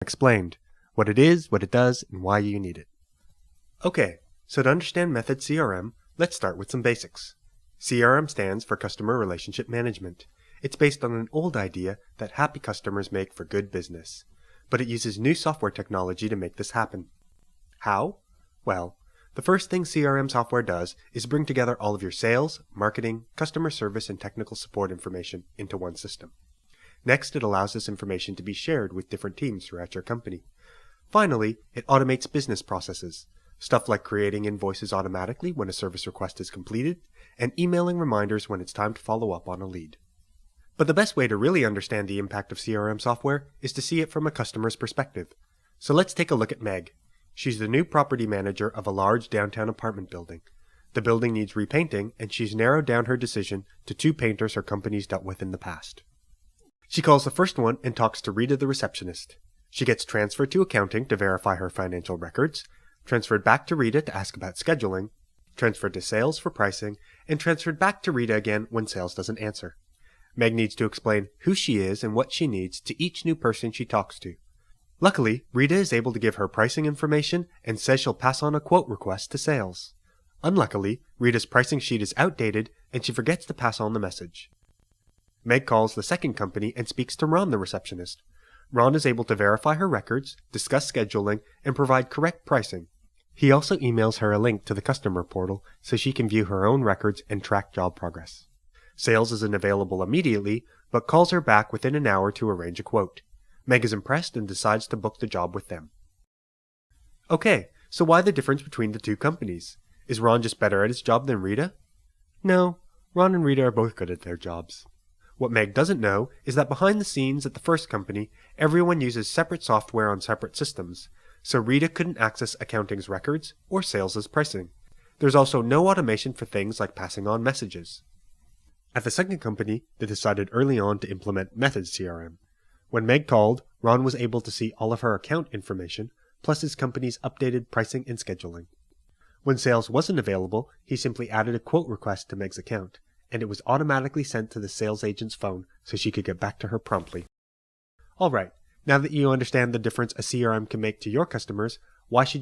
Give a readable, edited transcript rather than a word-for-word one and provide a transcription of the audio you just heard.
Explained. What it is, what it does, and why you need it. Okay, so to understand Method CRM, let's start with some basics. CRM stands for Customer Relationship Management. It's based on an old idea that happy customers make for good business, but it uses new software technology to make this happen. How? Well, the first thing CRM software does is bring together all of your sales, marketing, customer service, and technical support information into one system. Next, it allows this information to be shared with different teams throughout your company. Finally, it automates business processes, stuff like creating invoices automatically when a service request is completed, and emailing reminders when it's time to follow up on a lead. But the best way to really understand the impact of CRM software is to see it from a customer's perspective. So let's take a look at Meg. She's the new property manager of a large downtown apartment building. The building needs repainting, and she's narrowed down her decision to 2 painters her company's dealt with in the past. She calls the first one and talks to Rita, the receptionist. She gets transferred to accounting to verify her financial records, transferred back to Rita to ask about scheduling, transferred to sales for pricing, and transferred back to Rita again when sales doesn't answer. Meg needs to explain who she is and what she needs to each new person she talks to. Luckily, Rita is able to give her pricing information and says she'll pass on a quote request to sales. Unluckily, Rita's pricing sheet is outdated and she forgets to pass on the message. Meg calls the second company and speaks to Ron, the receptionist. Ron is able to verify her records, discuss scheduling, and provide correct pricing. He also emails her a link to the customer portal so she can view her own records and track job progress. Sales isn't available immediately, but calls her back within an hour to arrange a quote. Meg is impressed and decides to book the job with them. Okay, so why the difference between the 2 companies? Is Ron just better at his job than Rita? No, Ron and Rita are both good at their jobs. What Meg doesn't know is that behind the scenes at the first company, everyone uses separate software on separate systems, so Rita couldn't access accounting's records or sales' pricing. There's also no automation for things like passing on messages. At the second company, they decided early on to implement Method CRM. When Meg called, Ron was able to see all of her account information, plus his company's updated pricing and scheduling. When sales wasn't available, he simply added a quote request to Meg's account, and it was automatically sent to the sales agent's phone so she could get back to her promptly. Alright, now that you understand the difference a CRM can make to your customers, why should